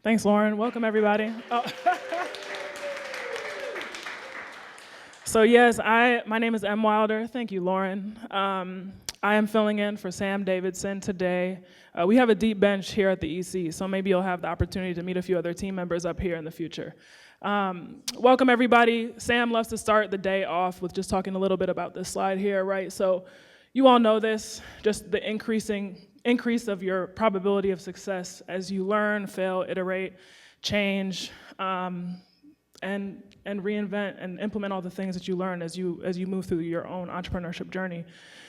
Thanks, Lauren. Welcome, everybody. Oh. So yes, my name is M. Wilder. Thank you, Lauren. I am filling in for Sam Davidson today. We have a deep bench here at the EC, so maybe you'll have the opportunity to meet a few other team members up here in the future. Welcome, everybody. Sam loves to start the day off with just talking a little bit about this slide here, right? So you all know this, just the increase of your probability of success as you learn, fail, iterate, change, and reinvent and implement all the things that you learn as you move through your own entrepreneurship journey.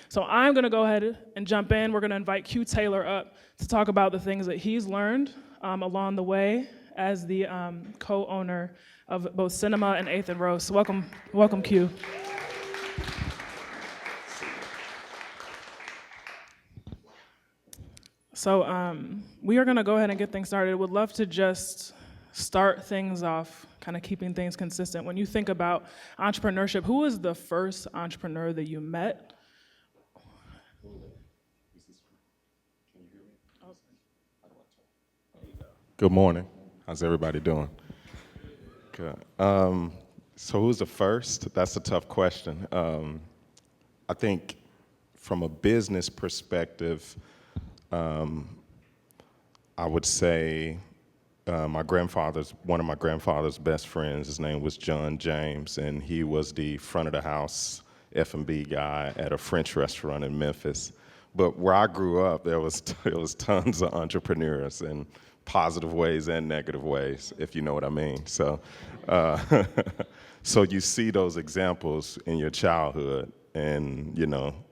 So I'm gonna go ahead and jump in. We're gonna invite Q Taylor up to talk about the things that he's learned along the way as the co-owner of both Sinema and 8th and Rose. So welcome, Q. So we are gonna go ahead and get things started. Would love to just start things off, kind of keeping things consistent. When you think about entrepreneurship, who was the first entrepreneur that you met? Good morning. How's everybody doing? Good. So who's the first? That's a tough question. I think from a business perspective, I would say one of my grandfather's best friends, his name was John James, and he was the front of the house F&B guy at a French restaurant in Memphis. But where I grew up, there was tons of entrepreneurs in positive ways and negative ways, if you know what I mean. So, so you see those examples in your childhood, and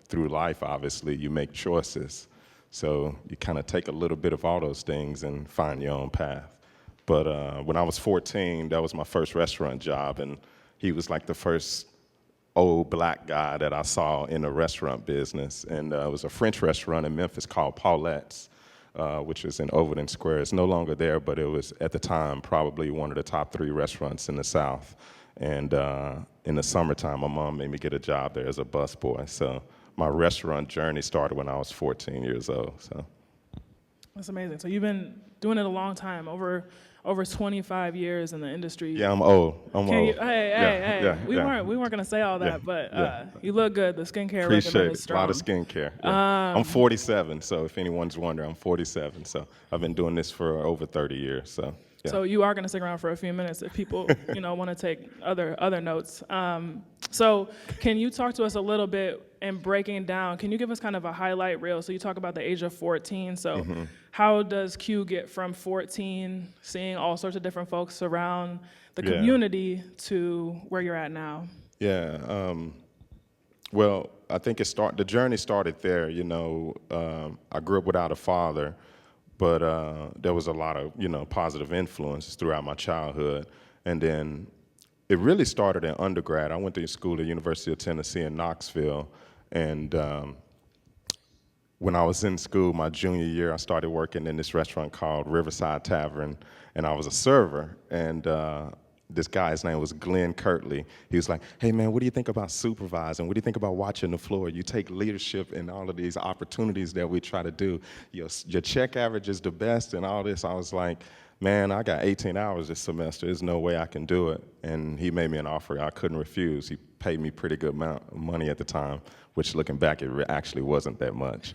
through life, obviously, you make choices. So you kind of take a little bit of all those things and find your own path. But when I was 14, that was my first restaurant job, and he was like the first old black guy that I saw in the restaurant business. And it was a French restaurant in Memphis called Paulette's, which is in Overton Square. It's no longer there, but it was, at the time, probably one of the top 3 restaurants in the South. And in the summertime, my mom made me get a job there as a busboy. So my restaurant journey started when I was 14 years old. So That's amazing. So you've been doing it a long time, over 25 years in the industry. Yeah, I'm old. Hey. We weren't gonna say all that, but you look good. The skincare regimen is strong. A lot of skincare. Yeah. I'm 47, so if anyone's wondering, I'm 47. So I've been doing this for over 30 years. So. Yeah. So you are going to stick around for a few minutes if people, want to take other notes. So can you talk to us a little bit in breaking down? Can you give us kind of a highlight reel? So you talk about the age of 14. So how does Q get from 14, seeing all sorts of different folks around the community, to where you're at now? Yeah. Well, I think the journey started there. I grew up without a father. But there was a lot of, positive influence throughout my childhood. And then it really started in undergrad. I went to school at the University of Tennessee in Knoxville. And when I was in school, my junior year, I started working in this restaurant called Riverside Tavern. And I was a server. And this guy, his name was Glenn Kirtley. He was like, hey man, what do you think about supervising? What do you think about watching the floor? You take leadership in all of these opportunities that we try to do. Your check average is the best and all this. I was like, man, I got 18 hours this semester. There's no way I can do it. And he made me an offer I couldn't refuse. He paid me pretty good amount of money at the time, which looking back, it actually wasn't that much.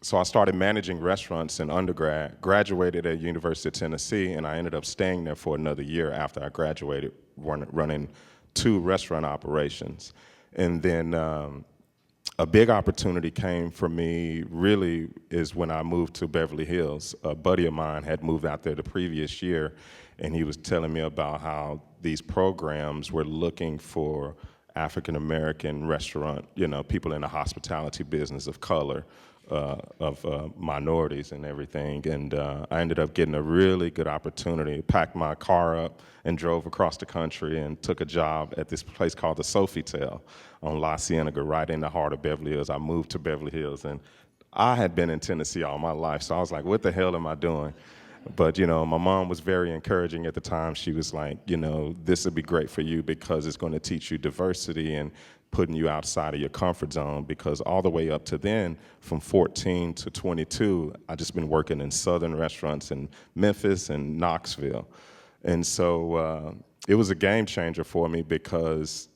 So I started managing restaurants in undergrad, graduated at University of Tennessee, and I ended up staying there for another year after I graduated, running 2 restaurant operations. And then a big opportunity came for me really is when I moved to Beverly Hills. A buddy of mine had moved out there the previous year, and he was telling me about how these programs were looking for African-American restaurant, people in the hospitality business of color, of minorities and everything. And I ended up getting a really good opportunity, packed my car up and drove across the country and took a job at this place called the Sofitel on La Cienega, right in the heart of Beverly Hills. I moved to Beverly Hills, and I had been in Tennessee all my life, so I was like, what the hell am I doing? But, my mom was very encouraging at the time. She was like, this would be great for you because it's going to teach you diversity and putting you outside of your comfort zone, because all the way up to then, from 14 to 22, I just been working in southern restaurants in Memphis and Knoxville. And so it was a game changer for me because,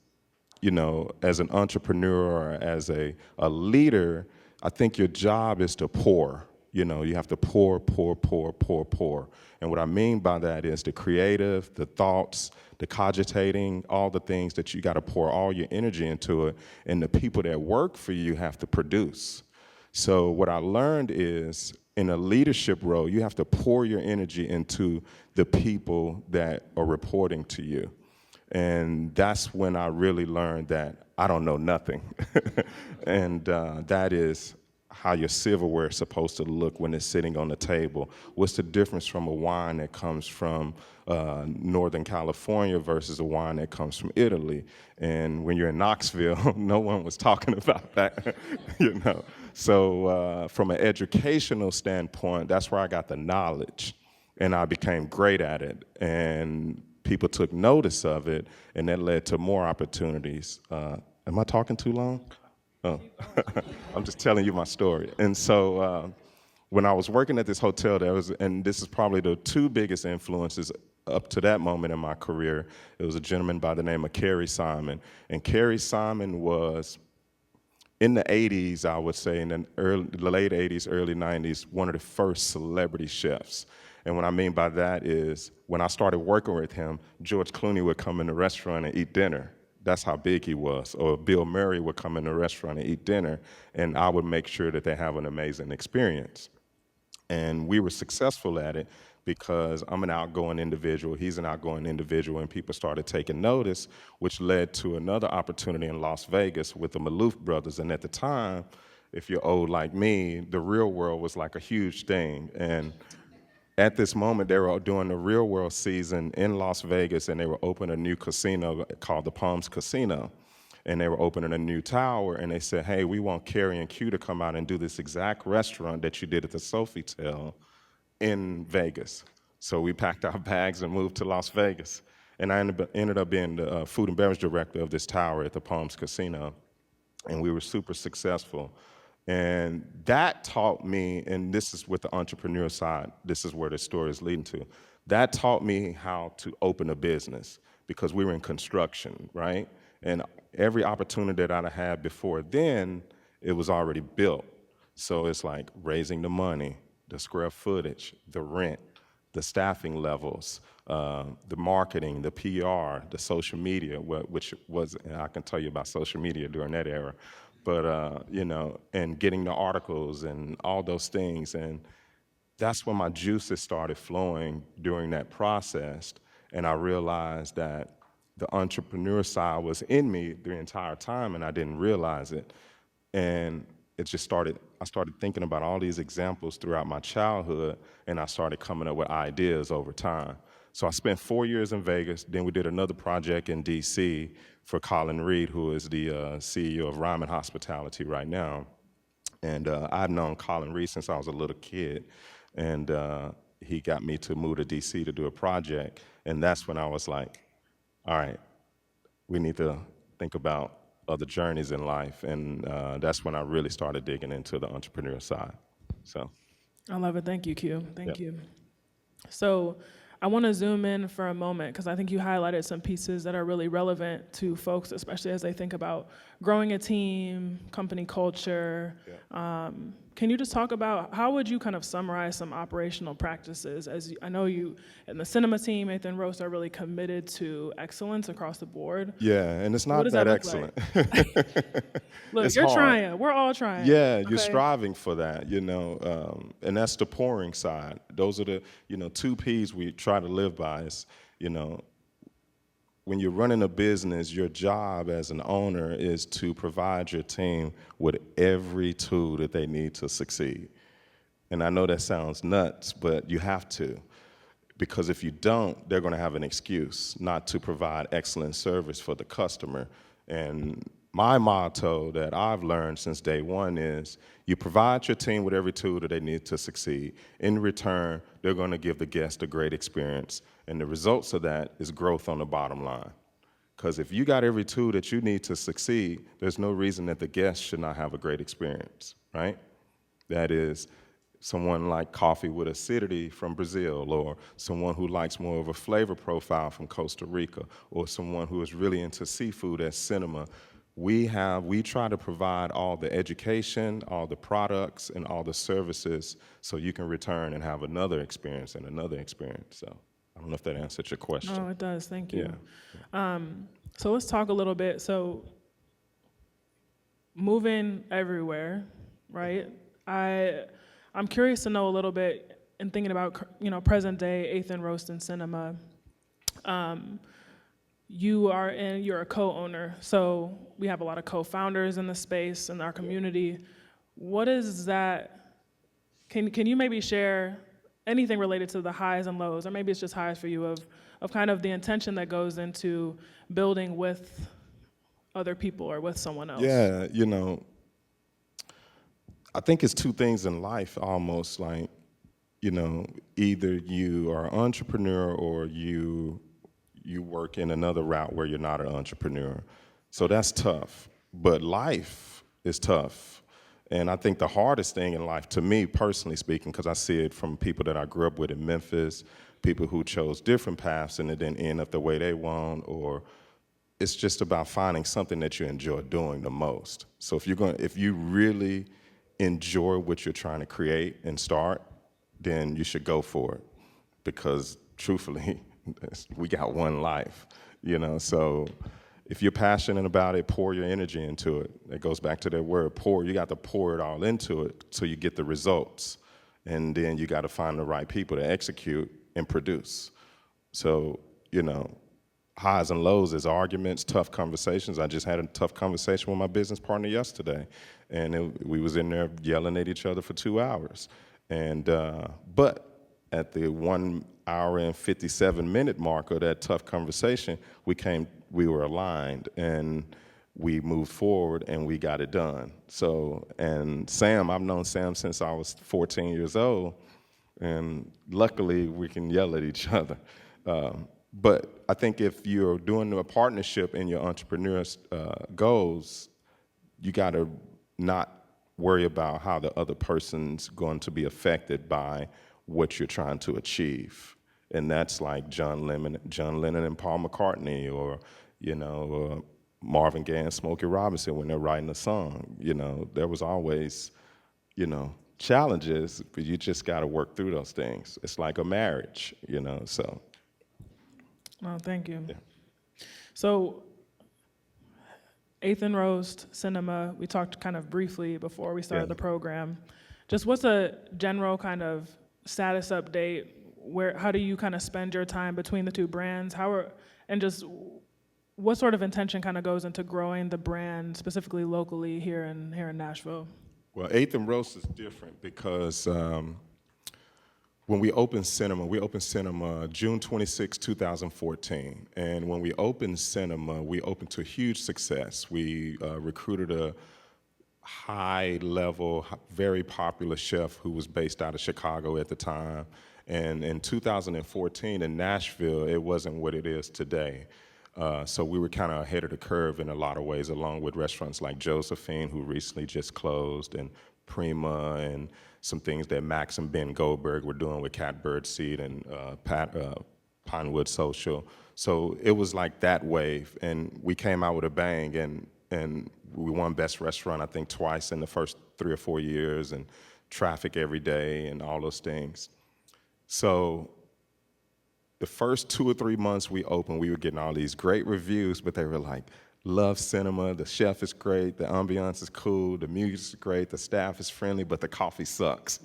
you know, as an entrepreneur or as a leader, I think your job is to pour. You know, you have to pour, pour, pour, pour, pour. And what I mean by that is the creative, the thoughts, the cogitating, all the things that you got to pour all your energy into it. And the people that work for you have to produce. So what I learned is in a leadership role, you have to pour your energy into the people that are reporting to you. And that's when I really learned that I don't know nothing. And that is how your silverware is supposed to look when it's sitting on the table. What's the difference from a wine that comes from Northern California versus a wine that comes from Italy? And when you're in Knoxville, no one was talking about that, you know. So from an educational standpoint, that's where I got the knowledge, and I became great at it. And people took notice of it, and that led to more opportunities. Am I talking too long? Oh, I'm just telling you my story. And so when I was working at this hotel, and this is probably the two biggest influences up to that moment in my career, it was a gentleman by the name of Kerry Simon. And Kerry Simon was, in the 80s, I would say, in the late 80s, early 90s, one of the first celebrity chefs. And what I mean by that is when I started working with him, George Clooney would come in the restaurant and eat dinner. That's how big he was. Or Bill Murray would come in the restaurant and eat dinner, and I would make sure that they have an amazing experience. And we were successful at it because I'm an outgoing individual, he's an outgoing individual, and people started taking notice, which led to another opportunity in Las Vegas with the Maloof brothers. And at the time, if you're old like me, the Real World was like a huge thing. And at this moment, they were doing the Real World season in Las Vegas, and they were opening a new casino called the Palms Casino. And they were opening a new tower, and they said, hey, we want Kerry and Q to come out and do this exact restaurant that you did at the Sofitel in Vegas. So we packed our bags and moved to Las Vegas. And I ended up being the food and beverage director of this tower at the Palms Casino. And we were super successful. And that taught me, and this is with the entrepreneur side, this is where the story is leading to. That taught me how to open a business because we were in construction, right? And every opportunity that I had before then, it was already built. So it's like raising the money, the square footage, the rent, the staffing levels, the marketing, the PR, the social media, which was, and I can tell you about social media during that era, but you know, and getting the articles and all those things. And that's when my juices started flowing during that process. And I realized that the entrepreneur side was in me the entire time, and I didn't realize it. And it just started, I started thinking about all these examples throughout my childhood, and I started coming up with ideas over time. So I spent 4 years in Vegas, then we did another project in DC for Colin Reed, who is the CEO of Ryman Hospitality right now. And I've known Colin Reed since I was a little kid, and he got me to move to DC to do a project, and that's when I was like, all right, we need to think about other journeys in life, and that's when I really started digging into the entrepreneur side. So, I love it. Thank you, Q. Thank yeah. you. So I want to zoom in for a moment because I think you highlighted some pieces that are really relevant to folks, especially as they think about growing a team, company culture. Yeah. Can you just talk about how would you kind of summarize some operational practices? I know you and the Sinema team, Nathan Roast, are really committed to excellence across the board. Yeah, and it's What not does that that look excellent. Look, It's you're hard. trying. We're all trying. Yeah, you're Okay? striving for that, you know, and that's the pouring side. Those are the, you know, two P's we try to live by is, you know, when you're running a business, your job as an owner is to provide your team with every tool that they need to succeed. And I know that sounds nuts, but you have to. Because if you don't, they're going to have an excuse not to provide excellent service for the customer. And my motto that I've learned since day one is you provide your team with every tool that they need to succeed. In return, they're going to give the guest a great experience. And the results of that is growth on the bottom line. Because if you got every tool that you need to succeed, there's no reason that the guest should not have a great experience, right? That is, someone like coffee with acidity from Brazil, or someone who likes more of a flavor profile from Costa Rica, or someone who is really into seafood as Sinema. We try to provide all the education, all the products, and all the services so you can return and have another experience and another experience. So I don't know if that answered your question. Oh, it does. Thank you. Yeah. So let's talk a little bit. So moving everywhere, right? I'm curious to know a little bit in thinking about, present day Eighth and Roast and Sinema. You're a co-owner, so we have a lot of co-founders in the space in our community. What is that? Can you maybe share anything related to the highs and lows, or maybe it's just highs for you, of kind of the intention that goes into building with other people or with someone else? Yeah, I think it's two things in life almost, like, either you are an entrepreneur or you work in another route where you're not an entrepreneur. So that's tough. But life is tough. And I think the hardest thing in life, to me personally speaking, because I see it from people that I grew up with in Memphis, people who chose different paths and it didn't end up the way they want, or it's just about finding something that you enjoy doing the most. So if you really enjoy what you're trying to create and start, then you should go for it. Because truthfully, we got one life, so if you're passionate about it, pour your energy into it. It goes back to that word, pour. You got to pour it all into it so you get the results. And then you got to find the right people to execute and produce. So, highs and lows is arguments, tough conversations. I just had a tough conversation with my business partner yesterday, and we was in there yelling at each other for 2 hours. And but at the 1 hour and 57-minute mark of that tough conversation, we were aligned and we moved forward and we got it done. So, and Sam, I've known Sam since I was 14 years old, and luckily we can yell at each other. But I think if you're doing a partnership in your entrepreneur's goals, you got to not worry about how the other person's going to be affected by what you're trying to achieve. And that's like John Lennon and Paul McCartney, or Marvin Gaye and Smokey Robinson when they're writing a song. There was always, challenges, but you just got to work through those things. It's like a marriage, so. Oh, thank you. Yeah. So, Eighth and Roast, Sinema, we talked kind of briefly before we started the program. Just what's a general kind of status update? How do you kind of spend your time between the two brands? And just what sort of intention kind of goes into growing the brand specifically locally here in Nashville? Well, Eighth and Roast is different because when we opened Sinema June 26, 2014. And when we opened Sinema, we opened to huge success. We recruited a high-level, very popular chef who was based out of Chicago at the time. And in 2014 in Nashville, it wasn't what it is today. So we were kind of ahead of the curve in a lot of ways, along with restaurants like Josephine, who recently just closed, and Prima, and some things that Max and Ben Goldberg were doing with Catbird Seed and Pinewood Social. So it was like that wave, and we came out with a bang, and we won Best Restaurant, I think, twice in the first 3 or 4 years, and traffic every day, and all those things. So the first 2 or 3 months we opened, we were getting all these great reviews, but they were like, love Sinema, the chef is great, the ambiance is cool, the music is great, the staff is friendly, but the coffee sucks.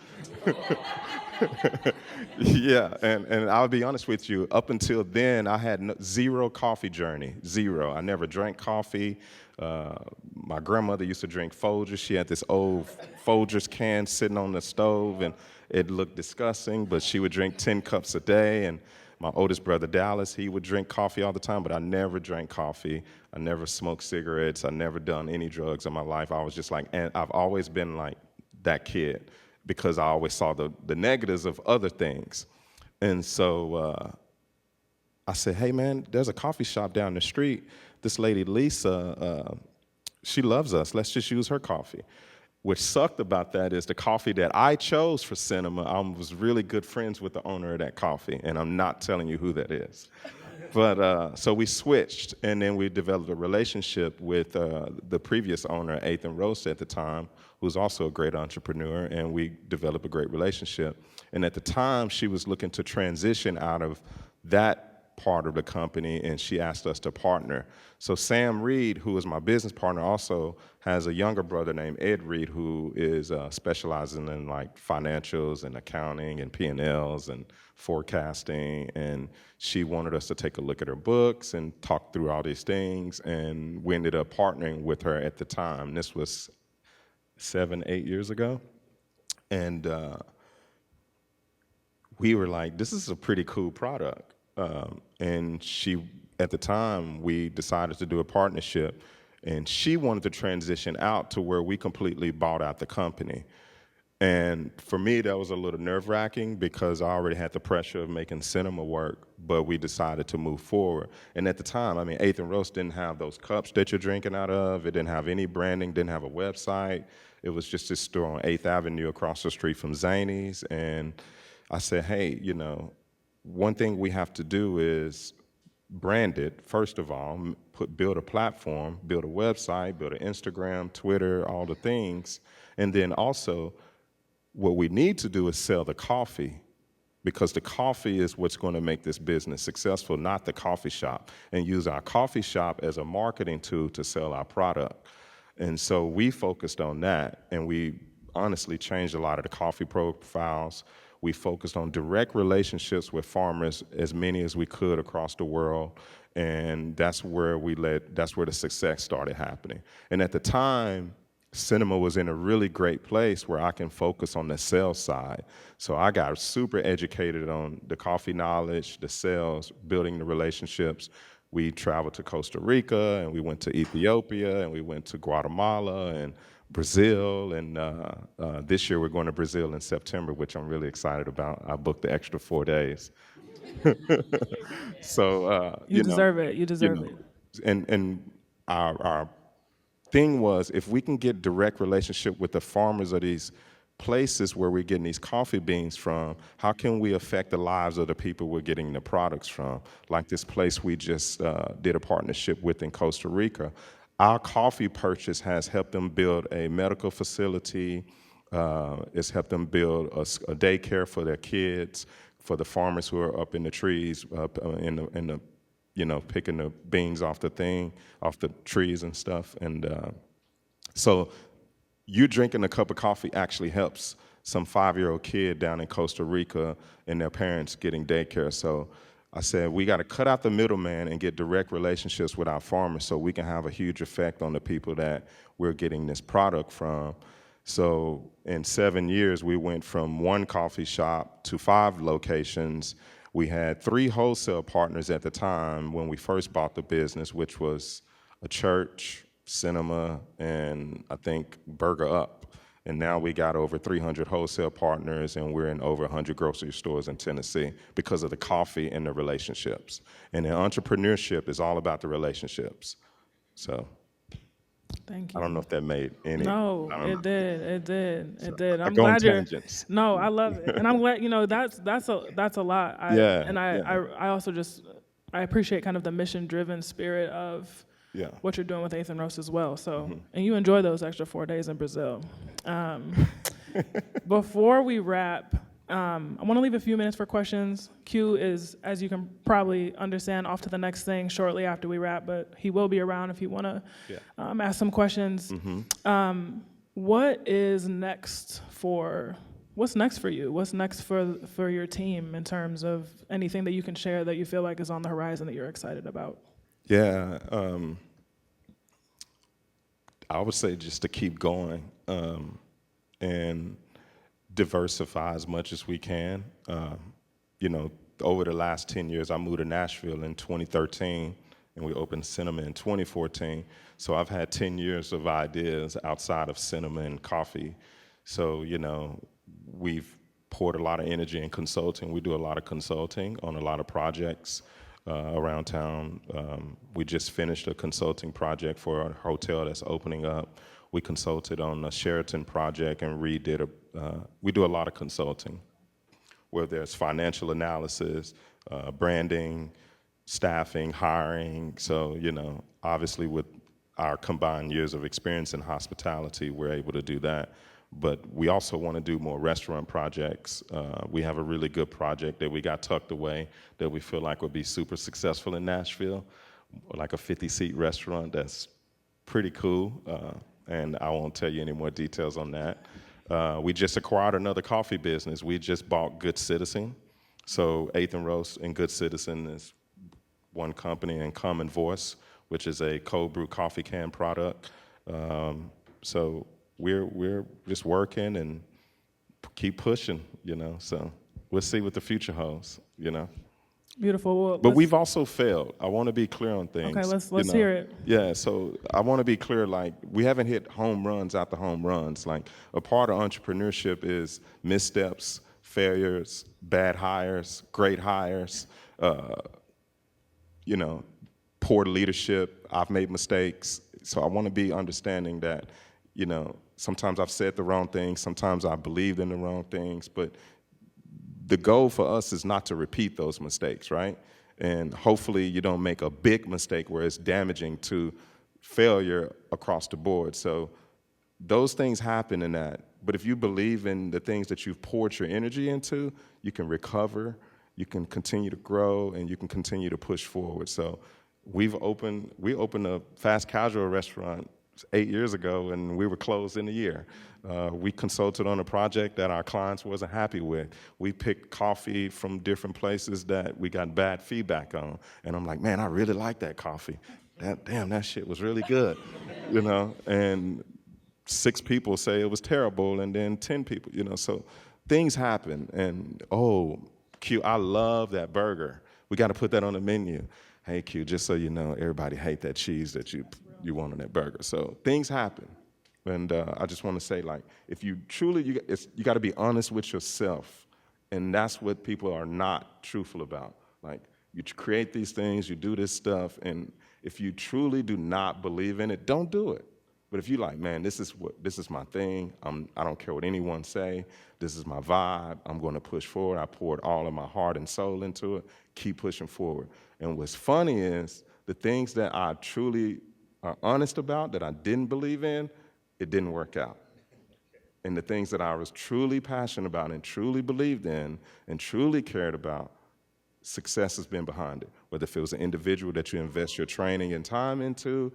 Yeah, and I'll be honest with you, up until then, I had zero coffee journey, zero. I never drank coffee. My grandmother used to drink Folgers. She had this old Folgers can sitting on the stove, and it looked disgusting, but she would drink 10 cups a day. And my oldest brother, Dallas, he would drink coffee all the time, but I never drank coffee. I never smoked cigarettes. I never done any drugs in my life. I was just like, and I've always been like that kid because I always saw the negatives of other things. And so I said, hey man, there's a coffee shop down the street. This lady Lisa, she loves us. Let's just use her coffee. What sucked about that is the coffee that I chose for Sinema, I was really good friends with the owner of that coffee, and I'm not telling you who that is. But so we switched, and then we developed a relationship with the previous owner, Ethan Roast at the time, who's also a great entrepreneur, and we developed a great relationship. And at the time, she was looking to transition out of that part of the company, and she asked us to partner. So Sam Reed, who is my business partner, also has a younger brother named Ed Reed, who is specializing in like financials and accounting and P&Ls and forecasting. And she wanted us to take a look at her books and talk through all these things. And we ended up partnering with her at the time. This was 7, 8 years ago. And we were like, this is a pretty cool product. And she, at the time, we decided to do a partnership, and she wanted to transition out to where we completely bought out the company. And for me, that was a little nerve-wracking because I already had the pressure of making Sinema work, but we decided to move forward. And at the time, I mean, Eighth and Roast didn't have those cups that you're drinking out of. It didn't have any branding, didn't have a website. It was just this store on 8th Avenue across the street from Zany's. And I said, hey, you know, one thing we have to do is brand it, first of all, build a platform, build a website, build an Instagram, Twitter, all the things. And then also, what we need to do is sell the coffee, because the coffee is what's going to make this business successful, not the coffee shop, and use our coffee shop as a marketing tool to sell our product. And so we focused on that, and we honestly changed a lot of the coffee profiles. We focused on direct relationships with farmers, as many as we could across the world, and that's where the success started happening. And at the time, Sinema was in a really great place where I can focus on the sales side. So I got super educated on the coffee knowledge, the sales, building the relationships. We traveled to Costa Rica, and we went to Ethiopia, and we went to Guatemala and Brazil, and this year we're going to Brazil in September, which I'm really excited about. I booked the extra 4 days. So You deserve it. You you deserve know, it. and our thing was, if we can get direct relationship with the farmers of these places where we're getting these coffee beans from, how can we affect the lives of the people we're getting the products from? Like this place we just did a partnership with in Costa Rica. Our coffee purchase has helped them build a medical facility. It's helped them build a daycare for their kids, for the farmers who are up in the trees, picking the beans off the trees and stuff. And so you drinking a cup of coffee actually helps some 5-year-old kid down in Costa Rica and their parents getting daycare. So I said, we got to cut out the middleman and get direct relationships with our farmers so we can have a huge effect on the people that we're getting this product from. So in 7 years, we went from 1 coffee shop to 5 locations. We had 3 wholesale partners at the time when we first bought the business, which was a church, Sinema, and I think Burger Up. And now we got over 300 wholesale partners, and we're in over 100 grocery stores in Tennessee because of the coffee and the relationships. And the entrepreneurship is all about the relationships. So Thank you. I don't know if that made any. No, it did. It did. I I'm go on glad you're. tangents. No, I love it, and I'm glad. That's a lot. I also just I appreciate kind of the mission-driven spirit of what you're doing with Eighth and Roast as well. So, and you enjoy those extra 4 days in Brazil. Before we wrap, I want to leave a few minutes for questions. Q is, as you can probably understand, off to the next thing shortly after we wrap, but he will be around if you want to ask some questions. What's next for you? What's next for your team in terms of anything that you can share that you feel like is on the horizon that you're excited about? Yeah, I would say just to keep going and diversify as much as we can. Over the last 10 years, I moved to Nashville in 2013, and we opened Sinema in 2014. So I've had 10 years of ideas outside of Sinema and coffee. So, we've poured a lot of energy in consulting. We do a lot of consulting on a lot of projects. around town. We just finished a consulting project for a hotel that's opening up. We consulted on a Sheraton project and we do a lot of consulting, where there's financial analysis, branding, staffing, hiring. So, obviously with our combined years of experience in hospitality, we're able to do that. But we also want to do more restaurant projects. We have a really good project that we got tucked away that we feel like would be super successful in Nashville, like a 50-seat restaurant that's pretty cool. And I won't tell you any more details on that. We just acquired another coffee business. We just bought Good Citizen. So 8th and Roast and Good Citizen is one company, and Common Voice, which is a cold brew coffee can product. So we're just working and keep pushing, So we'll see what the future holds, Beautiful. Well, But we've also failed. I want to be clear on things. Okay, let's hear it. Yeah, so I want to be clear, like, we haven't hit home runs after home runs. Like, a part of entrepreneurship is missteps, failures, bad hires, great hires, poor leadership. I've made mistakes. So I want to be understanding that, sometimes I've said the wrong things, sometimes I believed in the wrong things, but the goal for us is not to repeat those mistakes, right? And hopefully you don't make a big mistake where it's damaging to failure across the board. So those things happen in that. But if you believe in the things that you've poured your energy into, you can recover, you can continue to grow, and you can continue to push forward. So we opened a fast casual restaurant 8 years ago, and we were closed in a year. We consulted on a project that our clients wasn't happy with. We picked coffee from different places that we got bad feedback on. And I'm like, man, I really like that coffee. That shit was really good, And 6 people say it was terrible, and then 10 people, So things happen. And, Q, I love that burger. We got to put that on the menu. Hey, Q, just so you know, everybody hate that cheese that you want on that burger. So things happen. And I just want to say, like, if you truly, you got to be honest with yourself. And that's what people are not truthful about. Like, you create these things, you do this stuff, and if you truly do not believe in it, don't do it. But if you like, man, this is my thing. I don't care what anyone say. This is my vibe. I'm going to push forward. I poured all of my heart and soul into it. Keep pushing forward. And what's funny is the things that I truly are honest about, that I didn't believe in, it didn't work out. And the things that I was truly passionate about and truly believed in and truly cared about, success has been behind it. Whether if it was an individual that you invest your training and time into,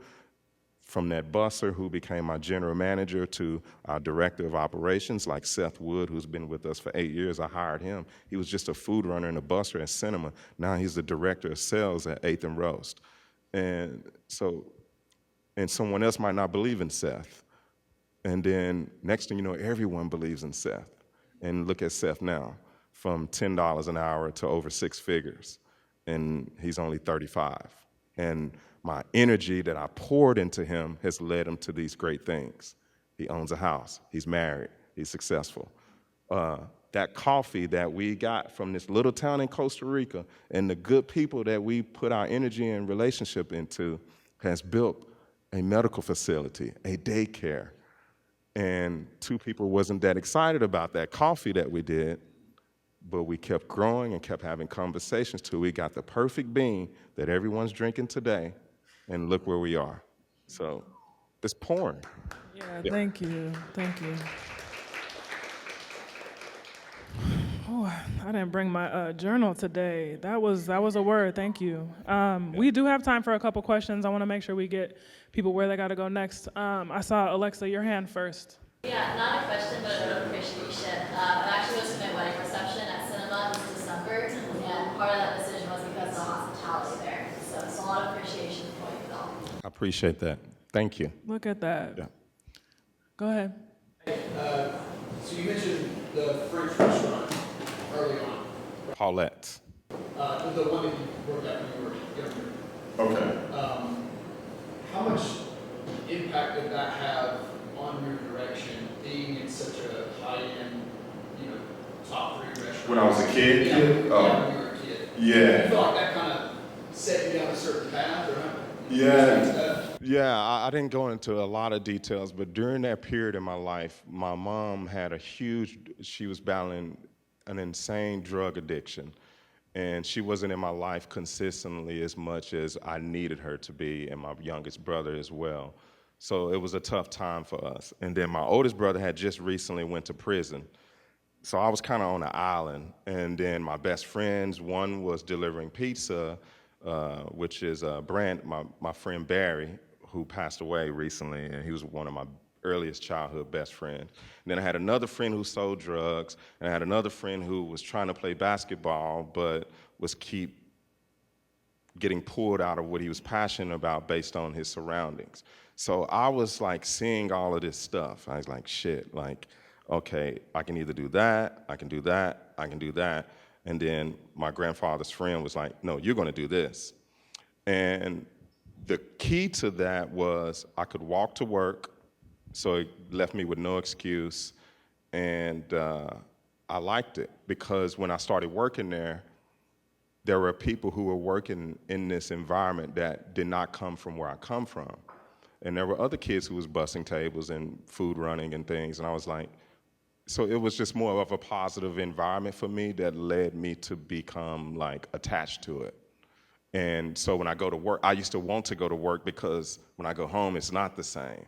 from that busser who became my general manager to our director of operations, like Seth Wood, who's been with us for 8 years. I hired him. He was just a food runner and a busser at Sinema. Now he's the director of sales at 8th and Roast. And someone else might not believe in Seth. And then next thing you know, everyone believes in Seth. And look at Seth now, from $10 an hour to over 6 figures. And he's only 35. And my energy that I poured into him has led him to these great things. He owns a house, he's married, he's successful. That coffee that we got from this little town in Costa Rica and the good people that we put our energy and relationship into has built a medical facility, a daycare. And 2 people wasn't that excited about that coffee that we did, but we kept growing and kept having conversations till we got the perfect bean that everyone's drinking today, and look where we are. So it's pouring. Yeah. Thank you. Oh, I didn't bring my journal today. That was a word. Thank you. We do have time for a couple questions. I want to make sure we get people where they got to go next. I saw Alexa, your hand first. Yeah, not a question, but a note of appreciation. I actually was to my wedding reception at Sinema this December, and part of that decision was because of the hospitality there. So it's a lot of appreciation for what you've done. I appreciate that. Thank you. Look at that. Yeah. Go ahead. So you mentioned the French restaurant early on. Paulette. The one that you worked at when you were younger. Okay. How much impact did that have on your direction, being in such a high-end, top 3 restaurant? When I was a kid? Yeah, when you were a kid. Yeah. I feel like that kind of set you down a certain path, or how? Yeah, I didn't go into a lot of details, but during that period in my life, my mom had she was battling an insane drug addiction. And she wasn't in my life consistently as much as I needed her to be, and my youngest brother as well. So it was a tough time for us. And then my oldest brother had just recently went to prison. So I was kind of on an island, and then my best friends, one was delivering pizza, which is my friend Barry, who passed away recently, and he was one of my earliest childhood best friends. And then I had another friend who sold drugs, and I had another friend who was trying to play basketball, but was keep getting pulled out of what he was passionate about based on his surroundings. So I was like seeing all of this stuff. I was like, shit, like, okay, I can either do that, I can do that, I can do that. And then my grandfather's friend was like, no, you're gonna do this. And the key to that was I could walk to work, so it left me with no excuse. And I liked it because when I started working there were people who were working in this environment that did not come from where I come from. And there were other kids who was bussing tables and food running and things. And I was like, so it was just more of a positive environment for me that led me to become like attached to it. And so when I go to work, I used to want to go to work because when I go home, it's not the same.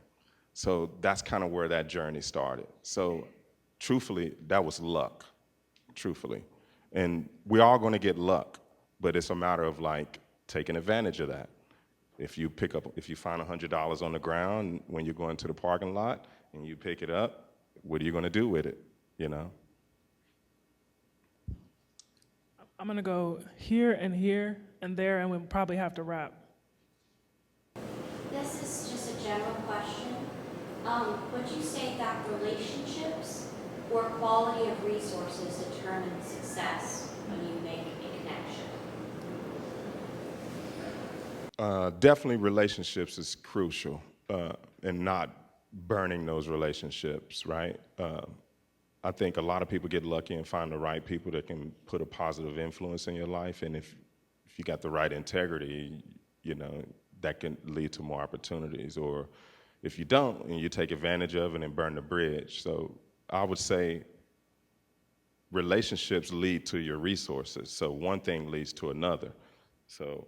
So that's kind of where that journey started. So truthfully, that was luck, truthfully. And we're all gonna get luck, but it's a matter of like taking advantage of that. If you find $100 on the ground when you're going to the parking lot and you pick it up, what are you gonna do with it, you know? I'm gonna go here and there, and we'll probably have to wrap. This is just a general question. Would you say that relationships or quality of resources determine success when you make a connection? Definitely relationships is crucial, and not burning those relationships, right? I think a lot of people get lucky and find the right people that can put a positive influence in your life, and if you got the right integrity, you know, that can lead to more opportunities. Or if you don't, and you take advantage of it and burn the bridge. So I would say relationships lead to your resources. So one thing leads to another. So,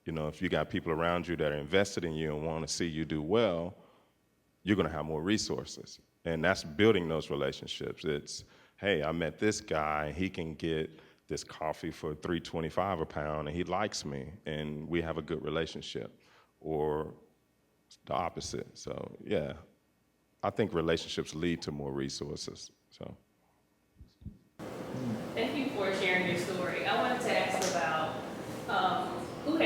you know, if you got people around you that are invested in you and want to see you do well, you're going to have more resources. And that's building those relationships. It's, hey, I met this guy, he can get this coffee for $3.25 a pound and he likes me and we have a good relationship. Or the opposite. So yeah, I think relationships lead to more resources. So. Thank you for sharing your story. I wanted to ask about who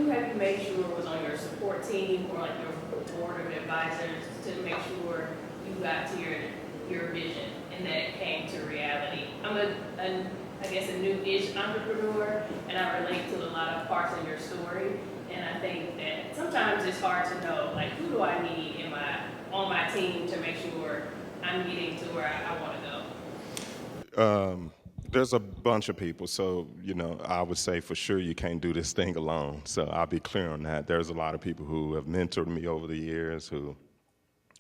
have you made sure was on your support team or like your board of advisors to make sure you got to your vision and that it came to reality. I'm I guess a new-ish entrepreneur, and I relate to a lot of parts of your story. And I think that sometimes it's hard to know, like, who do I need on my team to make sure I'm getting to where I want to go? There's a bunch of people, so, you know, I would say for sure you can't do this thing alone. So I'll be clear on that. There's a lot of people who have mentored me over the years who,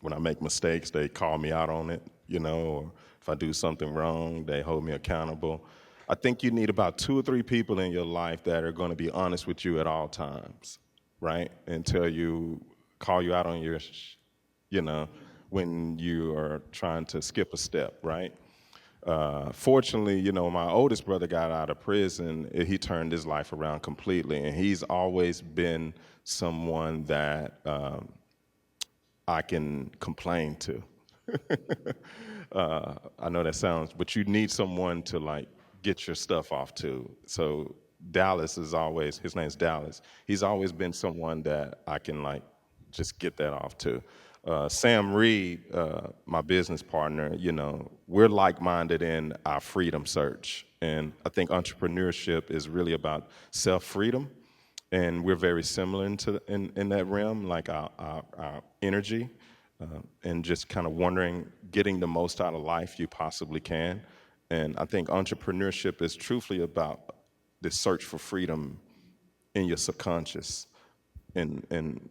when I make mistakes, they call me out on it, you know, or if I do something wrong, they hold me accountable. I think you need about 2 or 3 people in your life that are going to be honest with you at all times, right? Until you call you out on your, you know, when you are trying to skip a step, right? Fortunately, you know, my oldest brother got out of prison. He turned his life around completely, and he's always been someone that I can complain to. I know that sounds, but you need someone to like get your stuff off to. So Dallas is always, his name's Dallas. He's always been someone that I can like just get that off to. Sam Reed, my business partner, you know, we're like-minded in our freedom search. And I think entrepreneurship is really about self-freedom. And we're very similar in that realm, like our energy, and just kind of wondering, getting the most out of life you possibly can. And I think entrepreneurship is truthfully about the search for freedom in your subconscious. And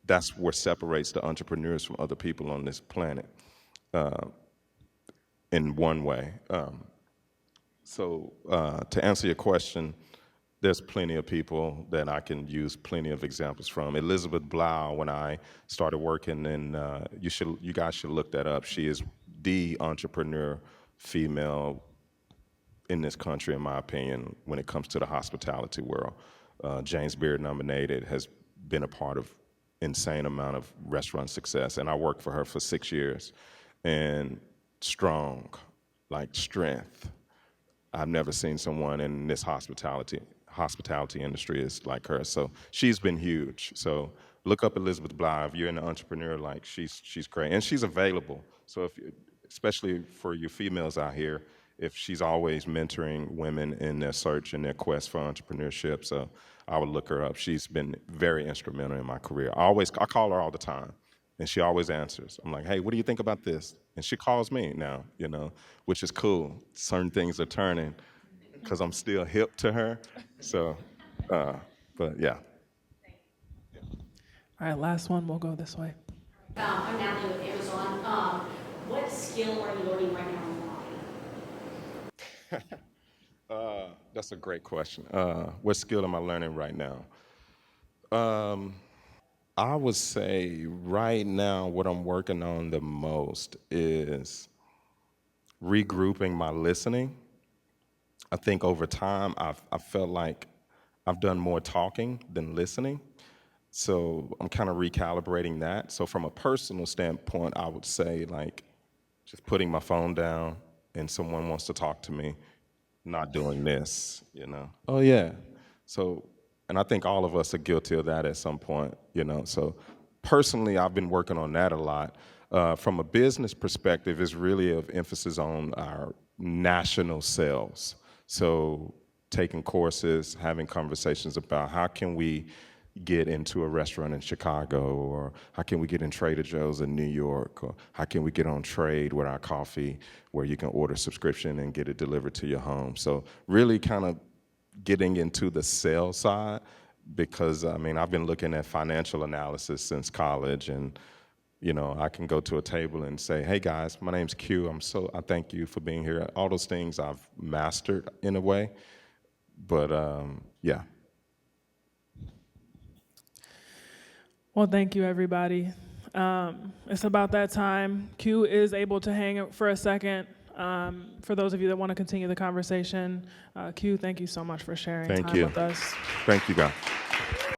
that's what separates the entrepreneurs from other people on this planet in one way. So to answer your question, there's plenty of people that I can use plenty of examples from. Elizabeth Blau, when I started working, and you guys should look that up. She is the entrepreneur female in this country, in my opinion, when it comes to the hospitality world. James Beard nominated, has been a part of insane amount of restaurant success, and I worked for her for 6 years. And strong, like strength. I've never seen someone in this hospitality industry is like her. So she's been huge. So look up Elizabeth Blau. If you're an entrepreneur, like she's great, and she's available. So especially for you females out here, if she's always mentoring women in their search and their quest for entrepreneurship. So I would look her up. She's been very instrumental in my career. I call her all the time, and she always answers. I'm like, hey, what do you think about this? And she calls me now, which is cool. Certain things are turning because I'm still hip to her. So, but yeah. All right, last one. We'll go this way. I'm Natalie with Amazon. What skill are you learning right now online? That's a great question. What skill am I learning right now? I would say right now what I'm working on the most is regrouping my listening. I think over time I felt like I've done more talking than listening. So I'm kind of recalibrating that. So from a personal standpoint, I would say like just putting my phone down and someone wants to talk to me, not doing this. Oh yeah. So, and I think all of us are guilty of that at some point. So personally, I've been working on that a lot. From a business perspective, it's really of emphasis on our national sales. So taking courses, having conversations about how can we get into a restaurant in Chicago, or how can we get in Trader Joe's in New York, or how can we get on Trade with our coffee where you can order subscription and get it delivered to your home. So really kind of getting into the sales side, because I've been looking at financial analysis since college, and I can go to a table and say, hey guys, my name's Q, I thank you for being here. All those things I've mastered in a way, but yeah. Well, thank you, everybody. It's about that time. Q is able to hang for a second. For those of you that want to continue the conversation, Q, thank you so much for sharing Thank time you. with us. Thank you, guys.